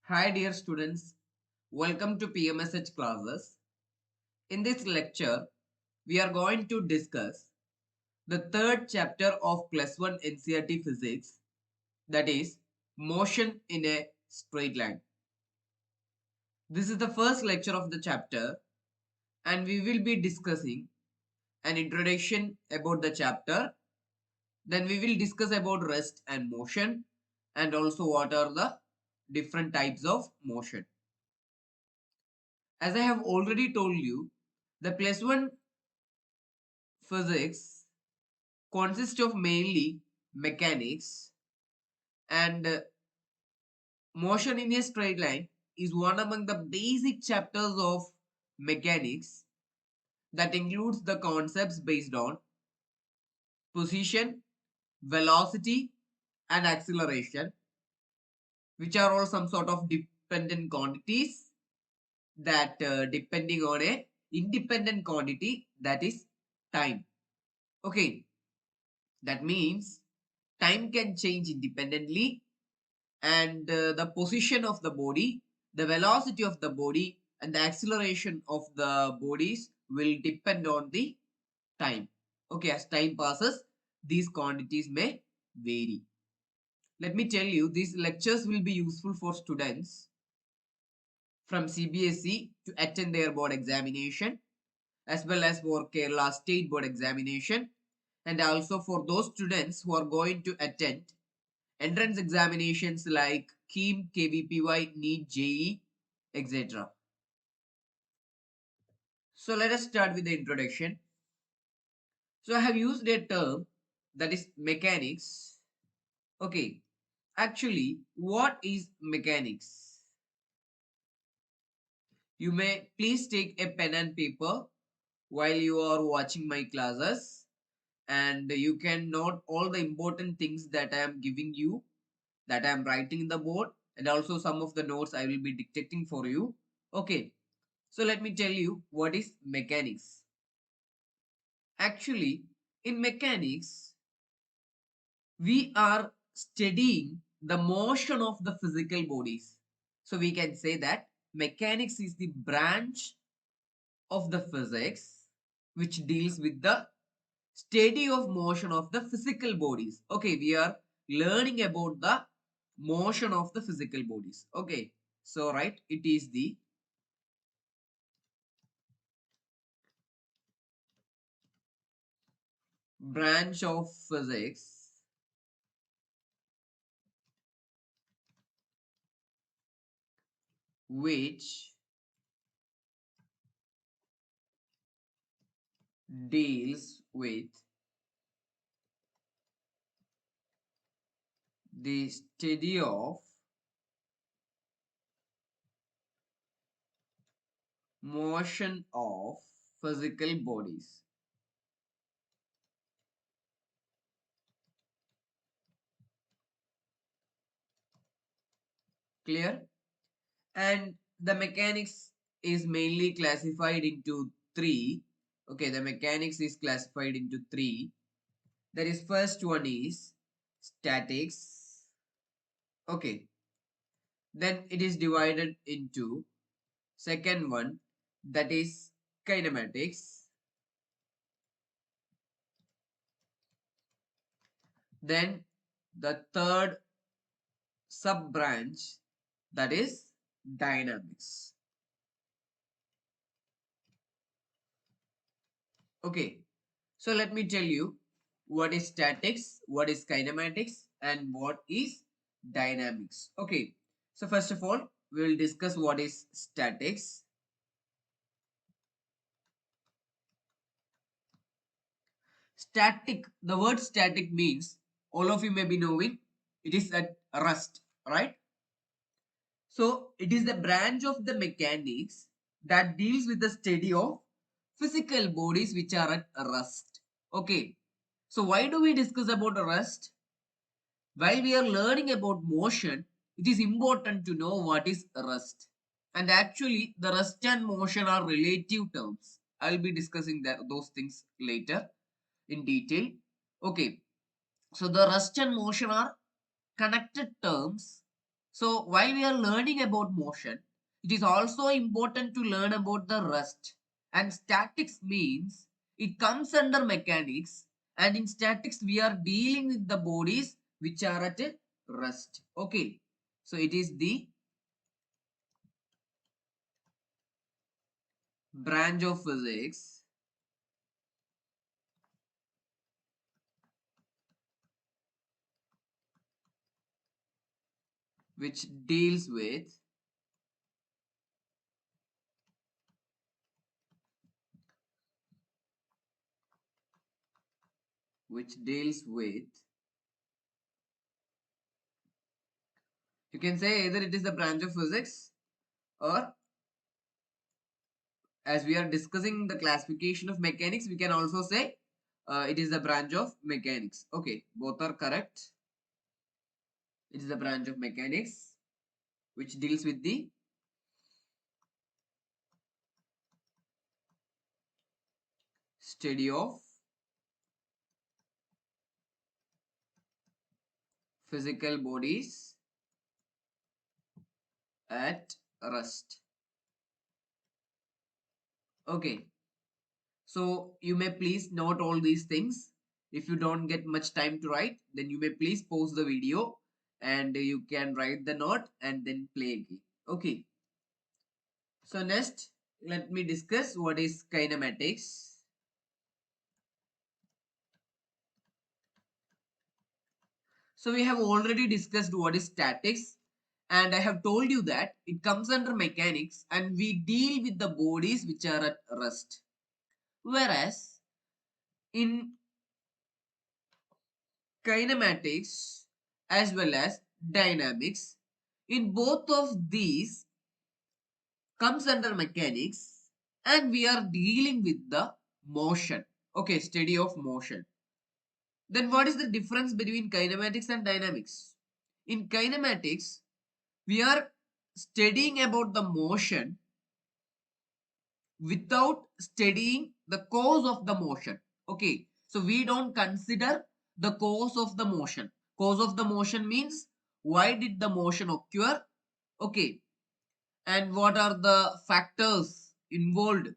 Hi dear students, welcome to PMSH classes. In this lecture, we are going to discuss the third chapter of plus 1 NCERT physics, that is motion in a straight line. This is the first lecture of the chapter and we will be discussing an introduction about the chapter. Then we will discuss about rest and motion and also what are the different types of motion. As I have already told you, the plus 1 physics consists of mainly mechanics and motion in a straight line is one among the basic chapters of mechanics that includes the concepts based on position, velocity and acceleration, which are all some sort of dependent quantities that depending on a independent quantity, that is time. Okay, that means time can change independently and the position of the body, the velocity of the body and the acceleration of the bodies will depend on the time. Okay, as time passes, these quantities may vary. Let me tell you, these lectures will be useful for students from CBSE to attend their board examination as well as for Kerala State Board examination and also for those students who are going to attend entrance examinations like KEAM, KVPY, NEET, JE, etc. So let us start with the introduction. So I have used a term that is mechanics. Okay, actually, what is mechanics? You may please take a pen and paper while you are watching my classes and you can note all the important things that I am giving you, that I am writing in the board, and also some of the notes I will be dictating for you. Okay, so let me tell you what is mechanics. Actually, in mechanics, we are studying the motion of the physical bodies. So we can say that mechanics is the branch of the physics which deals with the study of motion of the physical bodies. Okay, we are learning about the motion of the physical bodies. Okay, so right, it is the branch of physics which deals with the study of motion of physical bodies. Clear? And the mechanics is mainly classified into three. Okay, the mechanics is classified into three. That is, first one is statics. Okay, then it is divided into second one, that is kinematics. Then the third sub branch, that is dynamics. Okay, so let me tell you what is statics, what is kinematics, and what is dynamics. Okay, so first of all, we will discuss what is statics. Static, the word static means, all of you may be knowing, it is at rest, right? So it is the branch of the mechanics that deals with the study of physical bodies which are at rest. Okay, so why do we discuss about rest? While we are learning about motion, it is important to know what is rest. And actually, the rest and motion are relative terms. I'll be discussing those things later in detail. Okay, so the rest and motion are connected terms So while we are learning about motion, it is also important to learn about the rest. And statics means it comes under mechanics, and in statics we are dealing with the bodies which are at rest. Okay. So it is the branch of physics which deals with which deals with you can say either it is the branch of physics, or as we are discussing the classification of mechanics, we can also say it is the branch of mechanics. Okay, both are correct. It is the branch of mechanics which deals with the study of physical bodies at rest. Okay, so you may please note all these things. If you don't get much time to write, then you may please pause the video and you can write the note and then play again. Okay, so next let me discuss what is kinematics. So we have already discussed what is statics, and I have told you that it comes under mechanics and we deal with the bodies which are at rest. Whereas in kinematics as well as dynamics, in both of these comes under mechanics and we are dealing with the motion. Okay, study of motion. Then what is the difference between kinematics and dynamics? In kinematics, we are studying about the motion without studying the cause of the motion. Okay, so we don't consider the cause of the motion. Cause of the motion means why did the motion occur? Okay, and what are the factors involved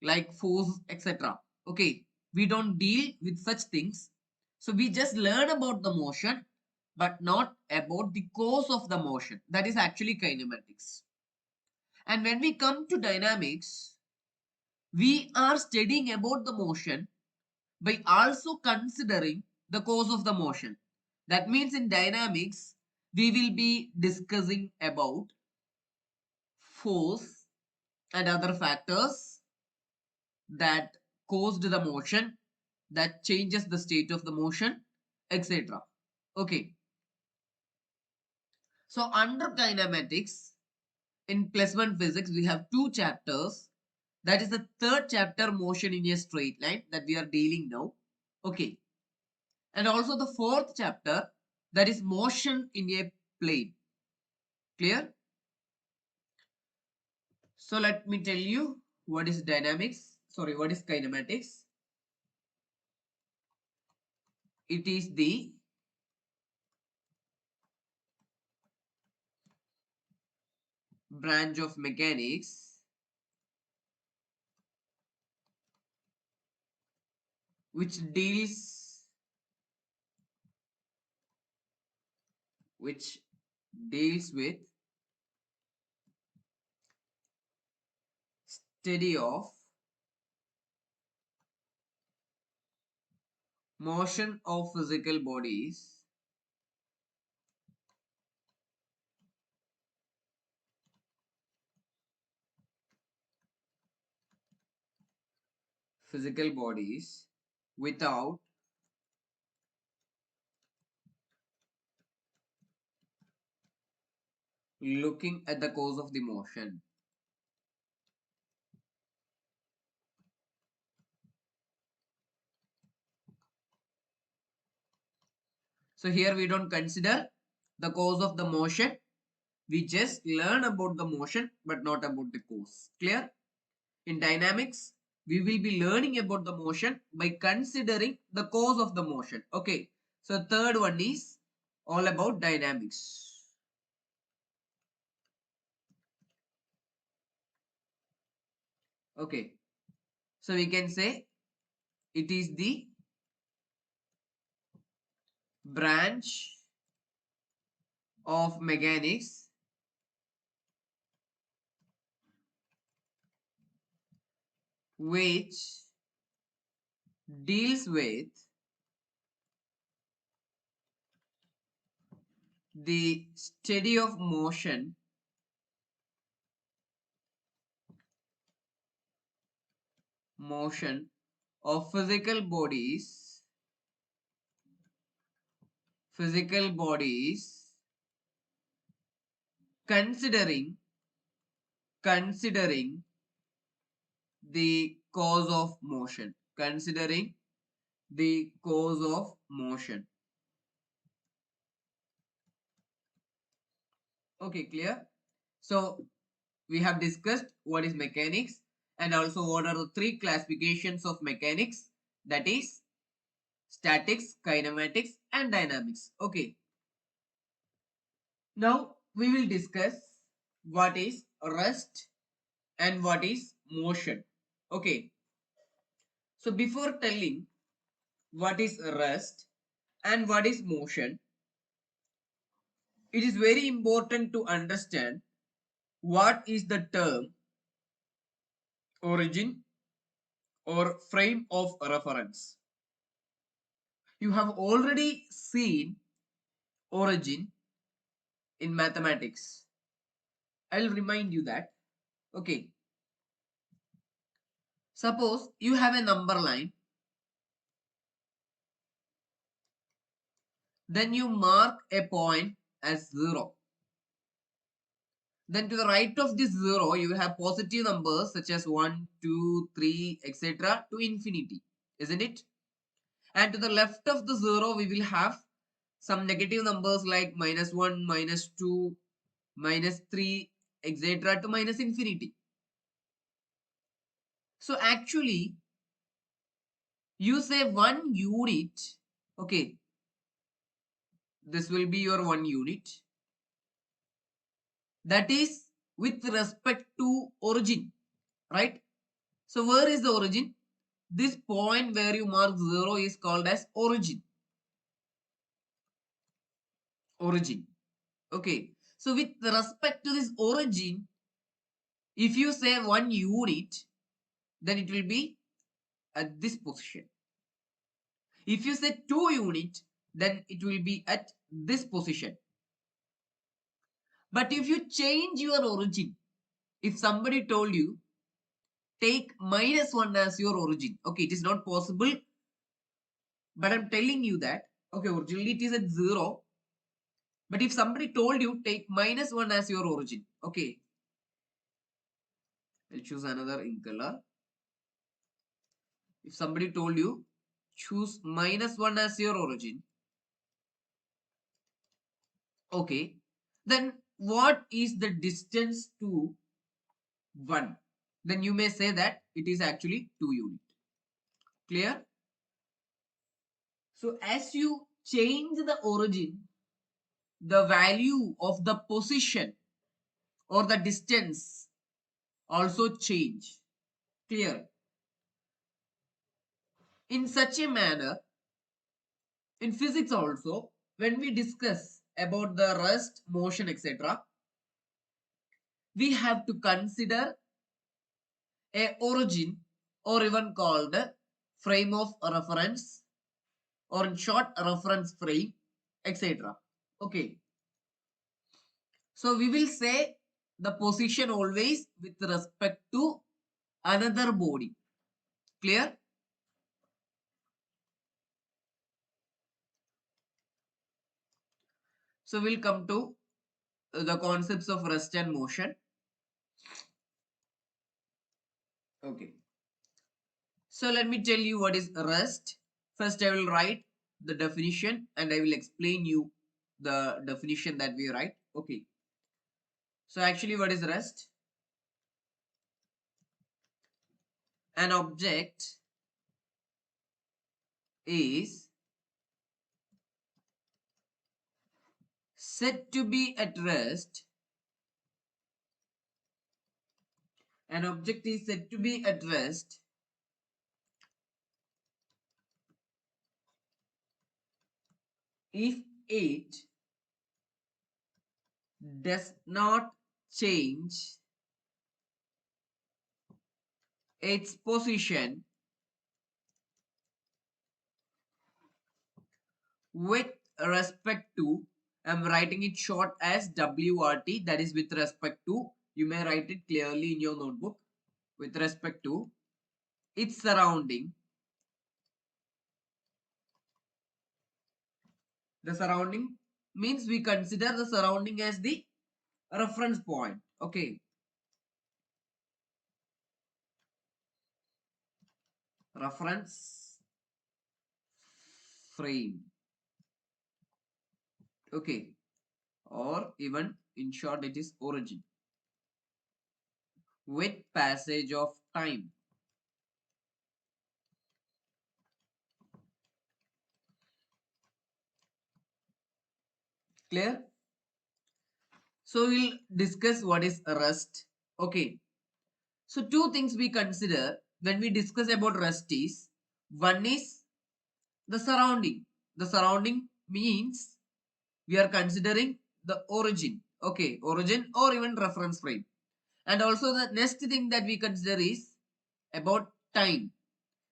like force, etc. Okay, we don't deal with such things. So we just learn about the motion but not about the cause of the motion. That is actually kinematics. And when we come to dynamics, we are studying about the motion by also considering the cause of the motion. That means in dynamics, we will be discussing about force and other factors that caused the motion, that changes the state of the motion, etc. Okay, so under kinematics, in plus one physics, we have two chapters. That is the third chapter, motion in a straight line, that we are dealing now. Okay. And also the fourth chapter, that is motion in a plane. Clear? So let me tell you what is dynamics. Sorry, what is kinematics? It is the branch of mechanics which deals with study of motion of physical bodies without looking at the cause of the motion. So here we don't consider the cause of the motion. We just learn about the motion but not about the cause. Clear? In dynamics, we will be learning about the motion by considering the cause of the motion. Okay. So third one is all about dynamics. Okay. So we can say it is the branch of mechanics which deals with the study of motion of physical bodies considering the cause of motion. Okay, clear? So we have discussed what is mechanics and also what are the three classifications of mechanics, that is statics, kinematics and dynamics. Okay, now we will discuss what is rest and what is motion. Okay, so before telling what is rest and what is motion, it is very important to understand what is the term origin or frame of reference. You have already seen origin in mathematics. I'll remind you that. Okay, suppose you have a number line, then you mark a point as 0. Then to the right of this 0, you have positive numbers such as 1, 2, 3, etc. to infinity, isn't it? And to the left of the 0, we will have some negative numbers like -1, -2, -3, etc. to minus infinity. So actually, you say 1 unit. Okay, this will be your 1 unit. That is with respect to origin, right? So where is the origin? This point where you mark 0 is called as origin. Origin. Okay. So with respect to this origin, if you say 1 unit, then it will be at this position. If you say 2 unit, then it will be at this position. But if you change your origin, if somebody told you take -1 as your origin, okay, it is not possible, but I'm telling you that, okay, originally it is at 0, but if somebody told you take -1 as your origin, okay, I'll choose another ink color. If somebody told you choose -1 as your origin, okay, then what is the distance to 1? Then you may say that it is actually 2 unit. Clear? So as you change the origin, the value of the position or the distance also change. Clear? In such a manner, in physics also, when we discuss about the rest, motion, etc., we have to consider a origin or even called frame of reference or in short reference frame, etc. Okay, so we will say the position always with respect to another body. Clear? So we'll come to the concepts of rest and motion. Okay, so let me tell you what is rest. First I will write the definition and I will explain you the definition that we write. Okay, so actually what is rest? An object is said to be at rest An object is said to be at rest if it does not change its position with respect to, I'm writing it short as WRT, that is with respect to, you may write it clearly in your notebook, with respect to its surrounding. The surrounding means we consider the surrounding as the reference point. Okay. Reference frame. Okay. Or even in short it is origin. With passage of time. Clear? So we'll discuss what is rest. Okay. So two things we consider when we discuss about rest is, one is the surrounding. The surrounding means we are considering the origin. Okay, origin or even reference frame. And also the next thing that we consider is about time.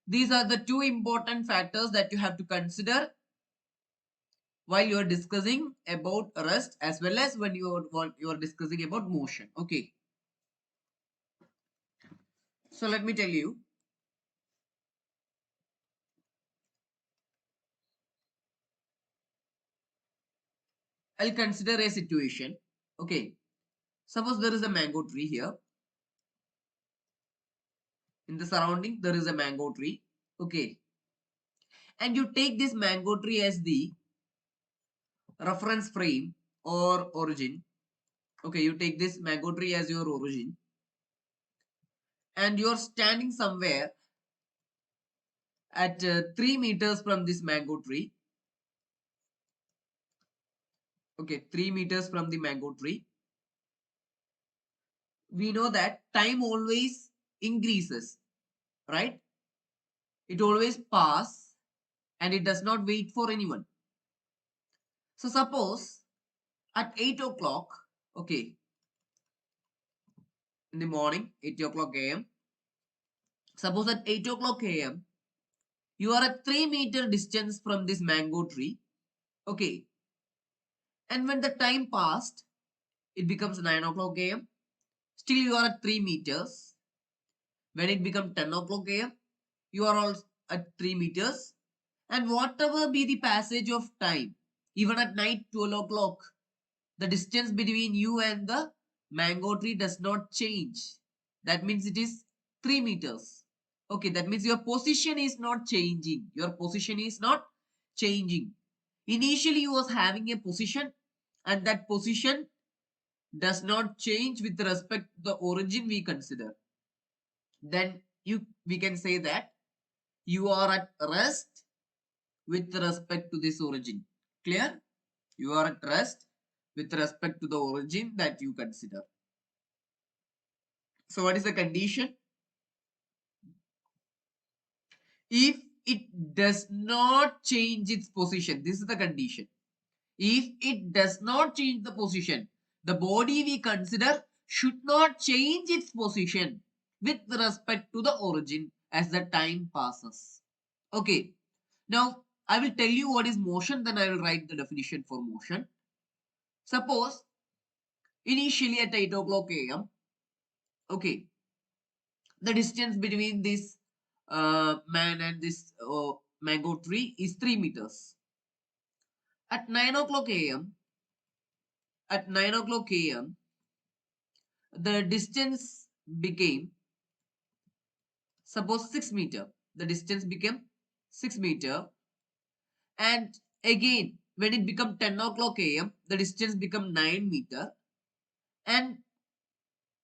These are the two important factors that you have to consider while you are discussing about rest as well as when you are discussing about motion. Okay. So let me tell you. I'll consider a situation. Okay. Suppose there is a mango tree here. In the surrounding, there is a mango tree. Okay. And you take this mango tree as the reference frame or origin. Okay, you take this mango tree as your origin. And you're standing somewhere at 3 meters from this mango tree. Okay, 3 meters from the mango tree. We know that time always increases, right? It always passes and it does not wait for anyone. So suppose at 8 o'clock, okay, in the morning, 8 o'clock a.m. Suppose at 8 o'clock a.m., you are at 3 meter distance from this mango tree. Okay. And when the time passed, it becomes 9 o'clock a.m. Still you are at 3 meters. When it becomes 10 o'clock a.m., you are also at 3 meters. And whatever be the passage of time, even at night 12 o'clock, the distance between you and the mango tree does not change. That means it is 3 meters. Okay, that means your position is not changing. Your position is not changing. Initially, you was having a position and that position does not change with respect to the origin we consider. Then we can say that you are at rest with respect to this origin. Clear? You are at rest with respect to the origin that you consider. So what is the condition? If it does not change its position, this is the condition. If it does not change the position, the body we consider should not change its position with respect to the origin as the time passes. Okay. Now, I will tell you what is motion, then I will write the definition for motion. Suppose, initially at 8 o'clock a.m., okay, the distance between this man and this mango tree is 3 meters. At 9 o'clock a.m., at 9 o'clock a.m., the distance became, suppose 6 meter. The distance became 6 meter. And again, when it become 10 o'clock a.m., the distance become 9 meter. And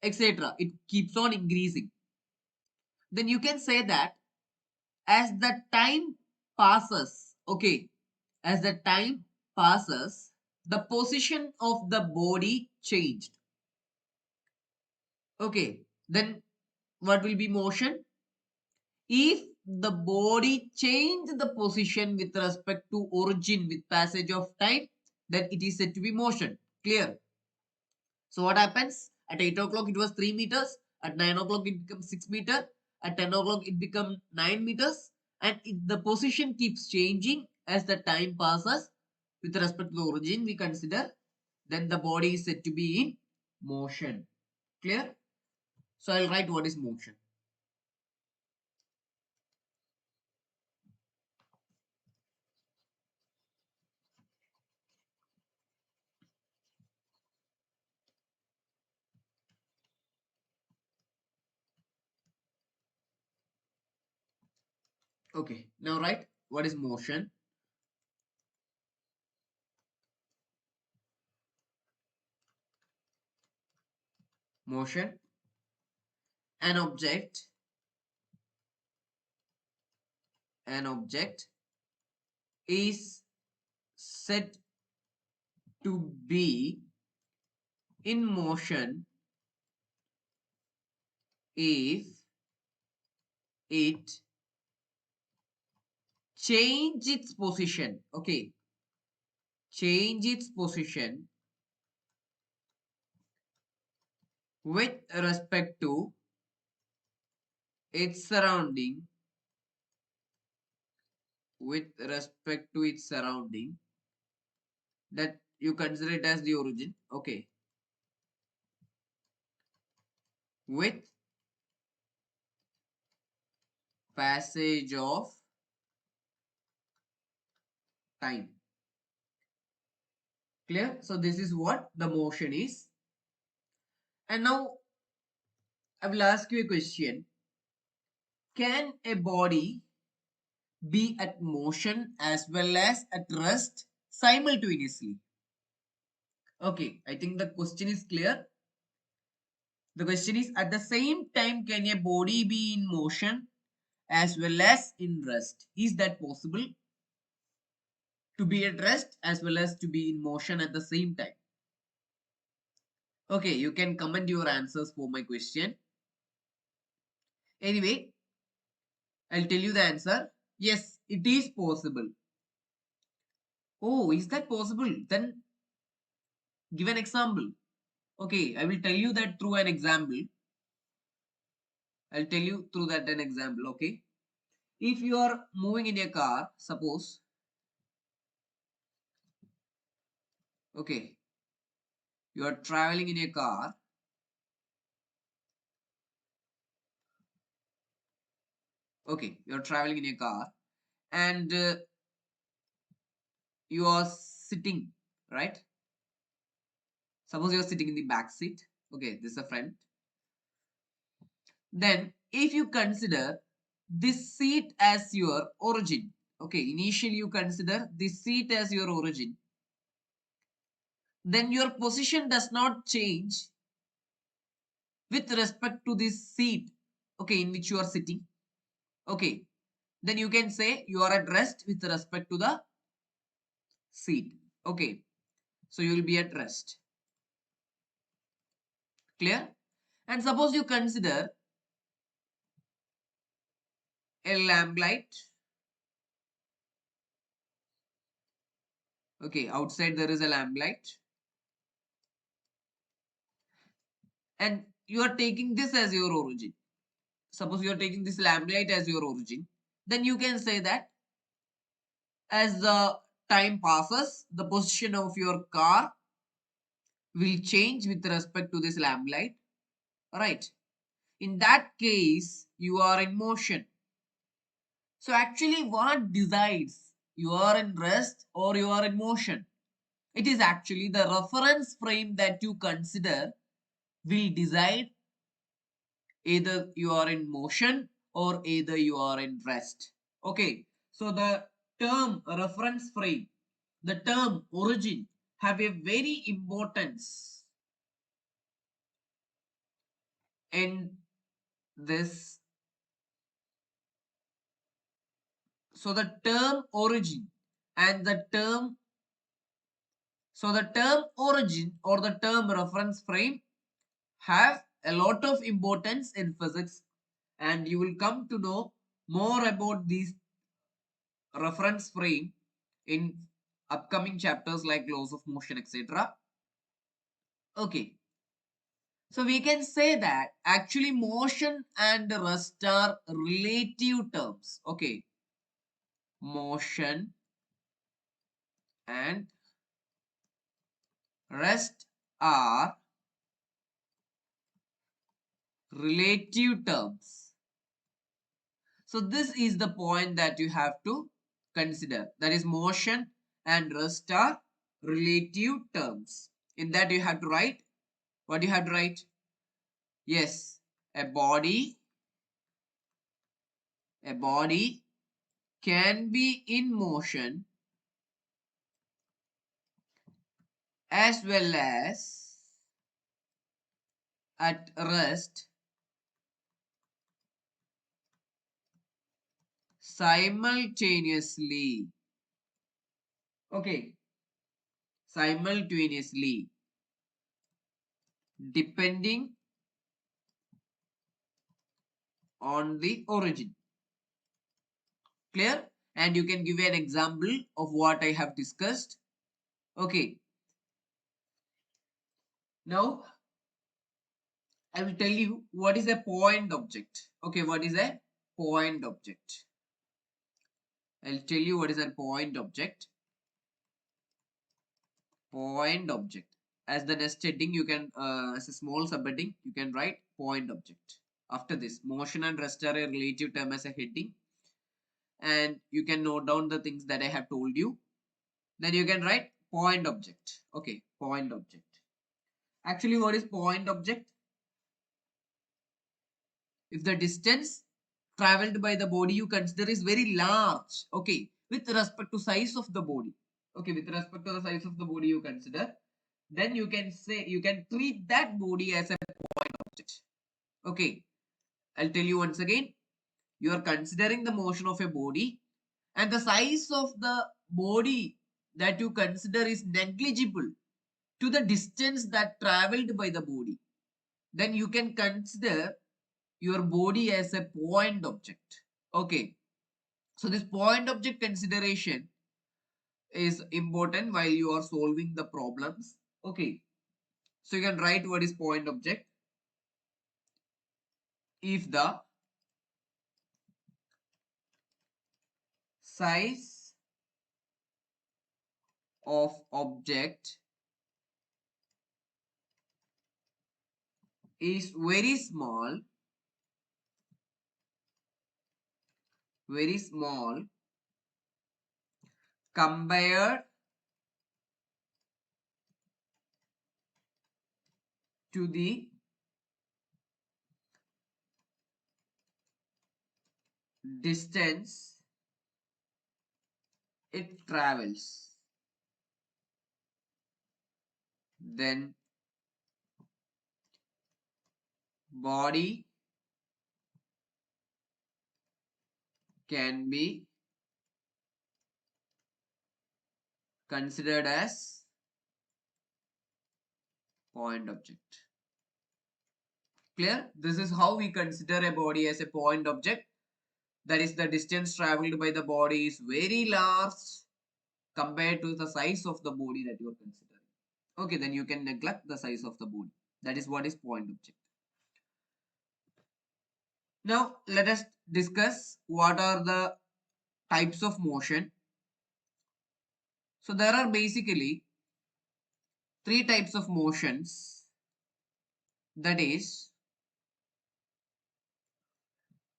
etc. It keeps on increasing. Then you can say that as the time passes, okay, as the time passes, the position of the body changed. Okay, then what will be motion? If the body change the position with respect to origin with passage of time, then it is said to be motion. Clear? So what happens? At 8 o'clock it was 3 meters. At 9 o'clock it becomes 6 meter. At 10 o'clock it becomes 9 meters. And the position keeps changing as the time passes with respect to the origin we consider. Then the body is said to be in motion. Clear? So I'll write what is motion. Okay, now write what is motion. Motion. An object. An object is said to be in motion if it change its position. Okay, change its position with respect to its surrounding. With respect to its surrounding, that you consider it as the origin. Okay, with passage of time. Clear? So this is what the motion is. And now I will ask you a question. Can a body be at motion as well as at rest simultaneously? Okay, I think the question is clear. The question is, at the same time, can a body be in motion as well as in rest? Is that possible? To be at rest as well as to be in motion at the same time? Okay, you can comment your answers for my question. Anyway, I'll tell you the answer. Yes, it is possible. Oh, is that possible? Then give an example. Okay, I will tell you that through an example. I'll tell you through that an example. Okay. If you are moving in a car, suppose, okay, you are traveling in a car. Okay, you are traveling in a car and you are sitting, right? Suppose you are sitting in the back seat. Okay, this is a friend. Then, if you consider this seat as your origin, okay, initially you consider this seat as your origin, then your position does not change with respect to this seat, okay, in which you are sitting. Okay, then you can say you are at rest with respect to the seat. Okay, so you will be at rest. Clear? And suppose you consider a lamplight. Okay, outside there is a lamplight. And you are taking this as your origin. Suppose you are taking this lamplight as your origin. Then you can say that as the time passes, the position of your car will change with respect to this lamplight. Right? In that case, you are in motion. So actually what decides you are in rest or you are in motion? It is actually the reference frame that you consider will decide either you are in motion or either you are in rest. Okay, so the term reference frame, the term origin have a very importance in this. So the term origin and the term, so the term origin or the term reference frame have a lot of importance in physics and you will come to know more about these reference frame in upcoming chapters like laws of motion, etc. Okay, so we can say that actually motion and rest are relative terms. Okay, motion and rest are relative terms. So this is the point that you have to consider. That is motion and rest are relative terms. In that you have to write, what you have to write? Yes, a body can be in motion as well as at rest simultaneously. Okay, simultaneously, depending on the origin. Clear? And you can give an example of what I have discussed. Okay, now I will tell you what is a point object. Okay, what is a point object? I'll tell you what is a point object. Point object. As the next heading, you can, as a small subheading, you can write point object. After this, motion and rest are a relative term as a heading. And you can note down the things that I have told you. Then you can write point object. Okay, point object. Actually, what is point object? If the distance traveled by the body you consider is very large, okay, with respect to size of the body, okay, with respect to the size of the body you consider, then you can say, you can treat that body as a point object. Okay, I'll tell you once again. You are considering the motion of a body and the size of the body that you consider is negligible to the distance that traveled by the body. Then you can consider your body as a point object. Okay, so this point object consideration is important while you are solving the problems. Okay, so you can write what is point object. If the size of object is very small compared to the distance it travels, then body can be considered as point object. Clear? This is how we consider a body as a point object. That is, the distance traveled by the body is very large compared to the size of the body that you are considering. Okay, then you can neglect the size of the body. That is what is point object. Now, let us discuss what are the types of motion. So, there are basically three types of motions. That is,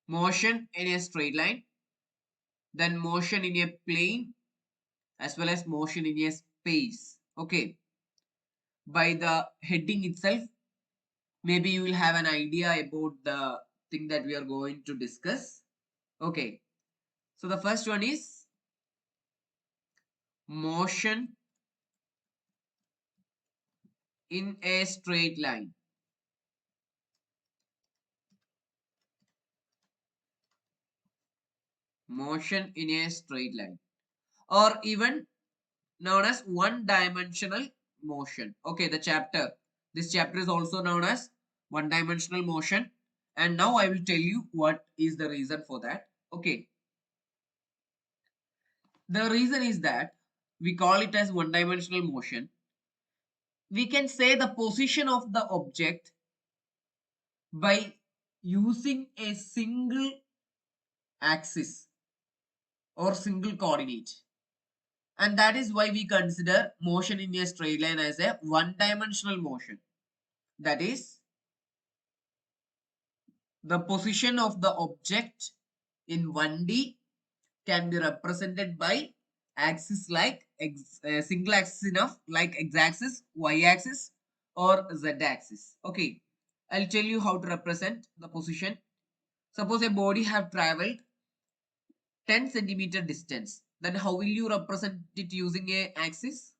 motion in a straight line, then motion in a plane, as well as motion in a space. Okay, by the heading itself, maybe you will have an idea about the thing that we are going to discuss. Okay, so the first one is motion in a straight line. Motion in a straight line, or even known as one dimensional motion. Okay, this chapter is also known as one dimensional motion, And now I will tell you what is the reason for that. Okay, the reason is that we call it as one dimensional motion. We can say the position of the object by using a single axis or single coordinate, and that is why we consider motion in a straight line as a one dimensional motion. That is, the position of the object in 1D can be represented by axis like single axis enough, like x-axis, y-axis, or z-axis. Okay, I'll tell you how to represent the position. Suppose a body have traveled 10 centimeter distance. Then how will you represent it using a axis?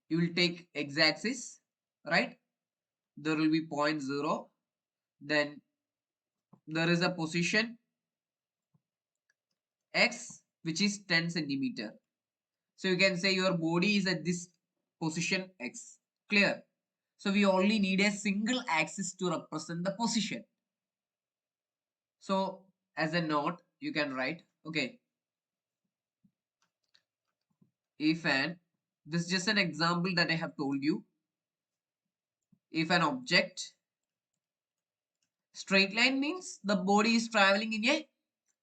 You will take x-axis, right? There will be point 0. Then there is a position x which is 10 centimeter. So you can say your body is at this position x. Clear? So we only need a single axis to represent the position. So as a note, you can write, okay, if an, this is just an example that I have told you. If an object, straight line means the body is traveling in a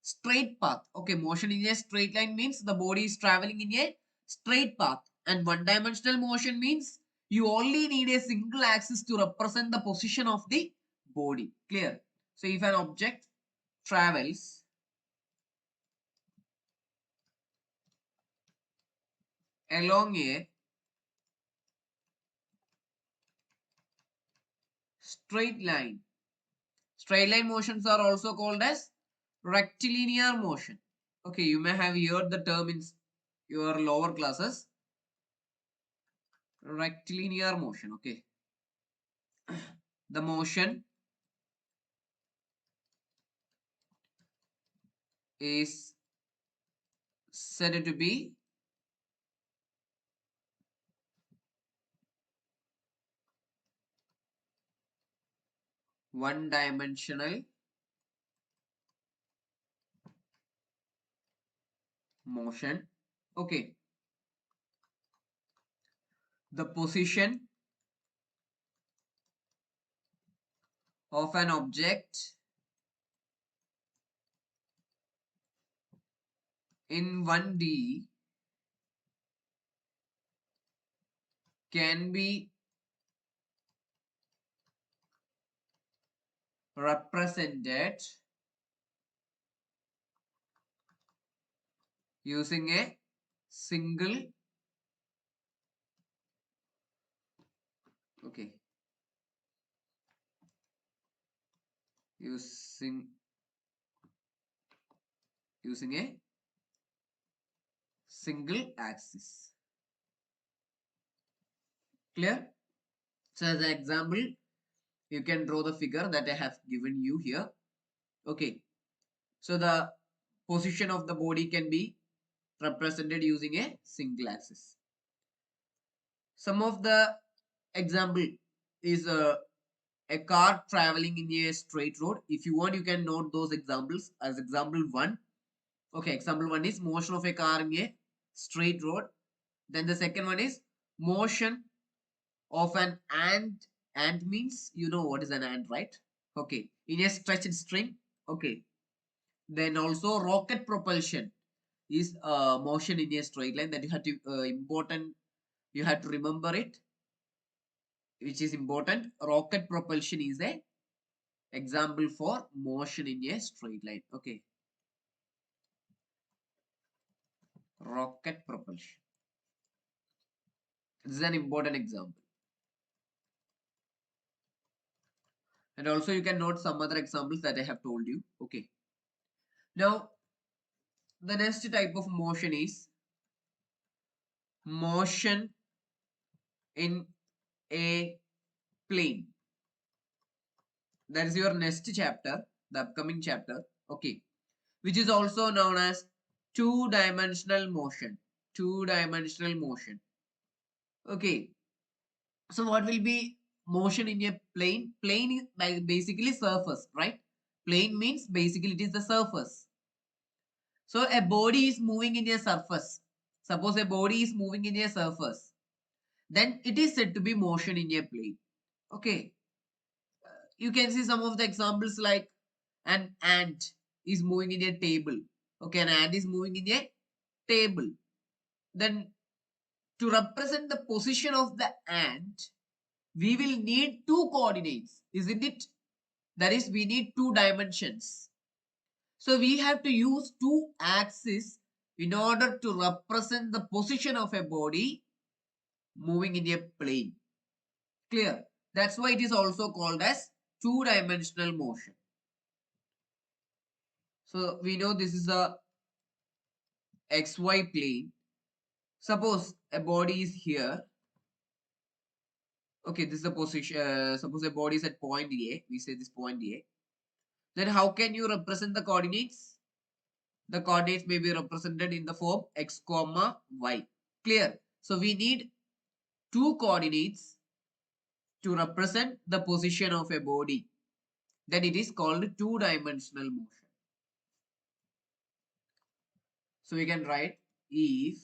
straight path. Okay, motion in a straight line means the body is traveling in a straight path. And one dimensional motion means you only need a single axis to represent the position of the body. Clear? So if an object travels along a straight line, straight line motions are also called as rectilinear motion. Okay, you may have heard the term in your lower classes, rectilinear motion. Okay, the motion is said to be one dimensional motion. Okay, the position of an object in 1D can be represented using a single, okay, using a single axis. Clear? So as an example, you can draw the figure that I have given you here. Okay, so the position of the body can be represented using a single axis. Some of the example is a car traveling in a straight road. If you want, you can note those examples as example 1. Okay, example 1 is motion of a car in a straight road. Then the second one is motion of an ant. Ant means you know what is an ant, right? Okay, in a stretched string. Okay, then also rocket propulsion is motion in a straight line, that you have to important, you have to remember it, which is important. Rocket propulsion is a example for motion in a straight line. Okay, rocket propulsion, this is an important example. And also you can note some other examples that I have told you. Okay, now the next type of motion is motion in a plane. That is your next chapter, the upcoming chapter. Okay, which is also known as two-dimensional motion. Two-dimensional motion. Okay, so what will be motion in a plane. Plane is basically surface, right? Plane means basically it is the surface. So a body is moving in a surface. Suppose a body is moving in a surface, then it is said to be motion in a plane. Okay. You can see some of the examples like an ant is moving in a table. Okay, an ant is moving in a table. Then to represent the position of the ant, we will need two coordinates, isn't it? That is, we need two dimensions. So we have to use two axes in order to represent the position of a body moving in a plane. Clear? That's why it is also called as two-dimensional motion. So we know this is a XY plane. Suppose a body is here. Okay, this is the position. Suppose a body is at point A. We say this point A. Then how can you represent the coordinates? The coordinates may be represented in the form x comma y. Clear? So we need two coordinates to represent the position of a body. Then it is called two-dimensional motion. So we can write if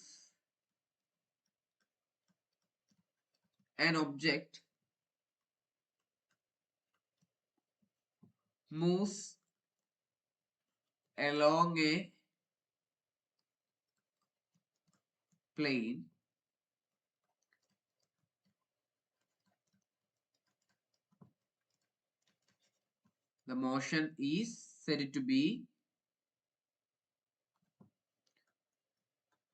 an object moves along a plane, the motion is said to be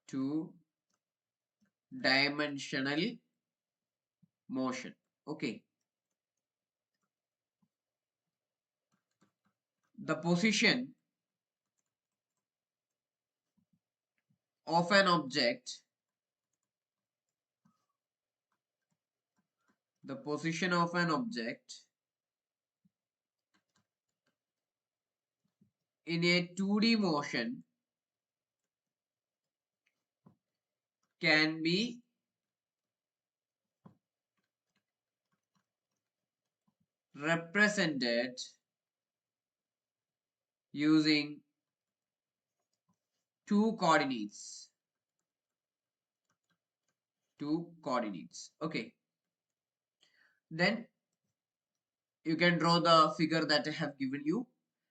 two-dimensional motion. Okay. The position of an object, the position of an object in a 2D motion can be represented using two coordinates. Two coordinates. Okay. Then you can draw the figure that I have given you.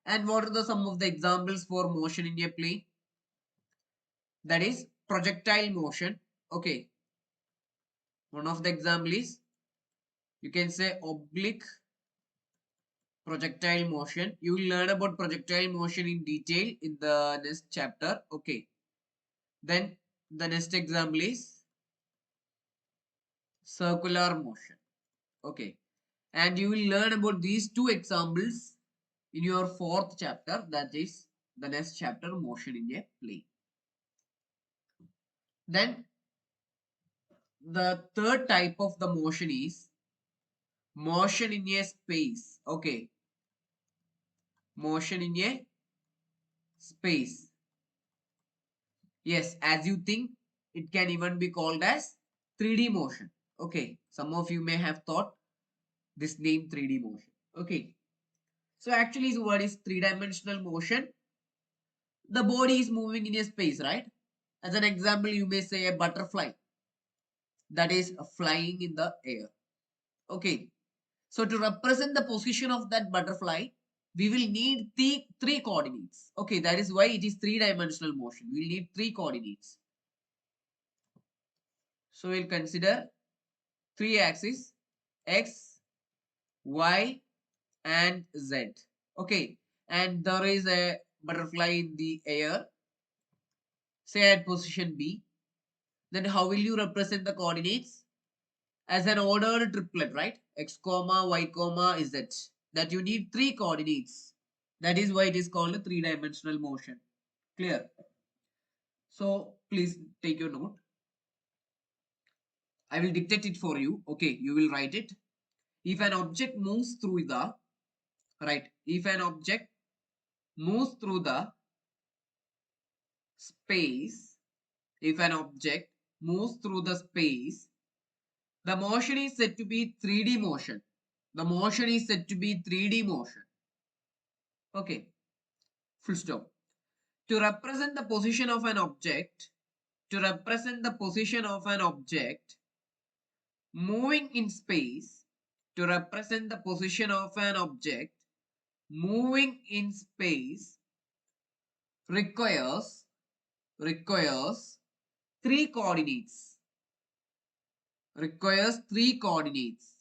And what are the some of the examples for motion in a plane? That is projectile motion. Okay. One of the example is you can say oblique projectile motion. You will learn about projectile motion in detail in the next chapter. Okay. Then the next example is circular motion. Okay. And you will learn about these two examples in your fourth chapter, that is the next chapter, motion in a plane. Then the third type of the motion is motion in a space. Okay. Motion in a space. Yes, as you think, it can even be called as 3D motion. Okay. Some of you may have thought this name 3D motion. Okay. So actually what is three-dimensional motion? The body is moving in a space, right? As an example, you may say a butterfly that is flying in the air. Okay. So to represent the position of that butterfly, we will need three coordinates. Okay, that is why it is three-dimensional motion. We will need three coordinates. So we'll consider three axes, x, y, and z. Okay, and there is a butterfly in the air, say at position B. Then how will you represent the coordinates? As an ordered triplet, right? X comma, y comma, z. That you need three coordinates. That is why it is called a three-dimensional motion. Clear? So please take your note. I will dictate it for you. Okay, you will write it. If an object moves through the, right, if an object moves through the space, if an object moves through the space The motion is said to be 3D motion. The motion is said to be 3D motion. Okay, full stop. To represent the position of an object, to represent the position of an object moving in space, to represent the position of an object moving in space requires three coordinates. Requires three coordinates.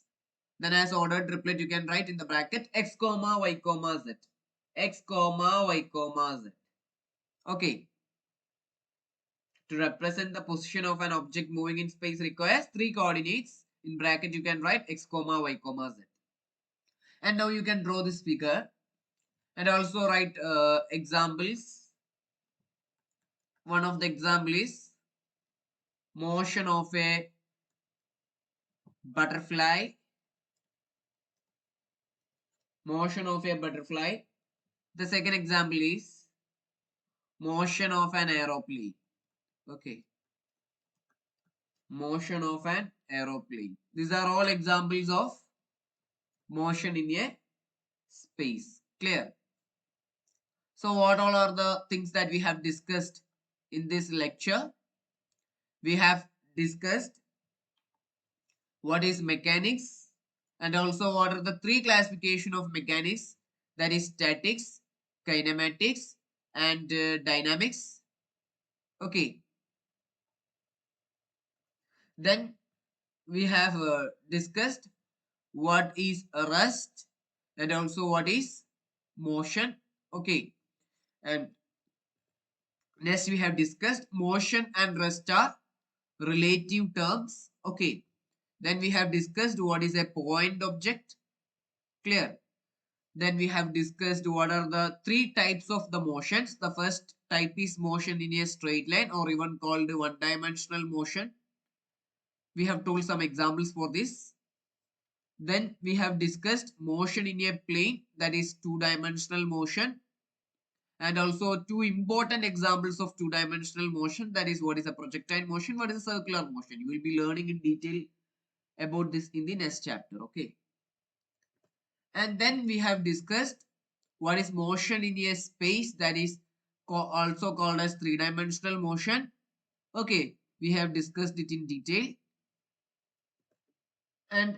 Then as ordered triplet you can write in the bracket x comma y comma z. X comma y comma z. Okay. To represent the position of an object moving in space requires three coordinates. In bracket you can write x comma y comma z. And now you can draw this figure and also write examples. One of the example is motion of a butterfly. Motion of a butterfly. The second example is motion of an aeroplane. Okay. Motion of an aeroplane. These are all examples of motion in a space. Clear? So what all are the things that we have discussed in this lecture? We have discussed what is mechanics and also what are the three classification of mechanics, that is statics, kinematics and dynamics. Okay. Then we have discussed what is a rest and also what is motion. Okay. And next we have discussed motion and rest are relative terms. Okay. Then we have discussed what is a point object. Clear? Then we have discussed what are the three types of the motions. The first type is motion in a straight line or even called one-dimensional motion. We have told some examples for this. Then we have discussed motion in a plane, that is two-dimensional motion. And also two important examples of two-dimensional motion, that is what is a projectile motion, what is a circular motion. You will be learning in detail about this in the next chapter. Okay. And then we have discussed what is motion in a space, that is also called as three-dimensional motion. Okay, we have discussed it in detail. And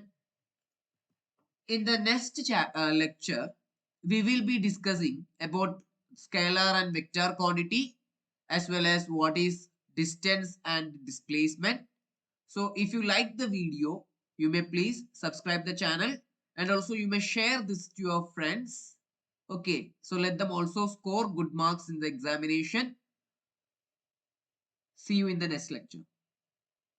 in the next lecture, we will be discussing about scalar and vector quantity as well as what is distance and displacement. So if you like the video, you may please subscribe the channel and also you may share this to your friends. Okay, so let them also score good marks in the examination. See you in the next lecture.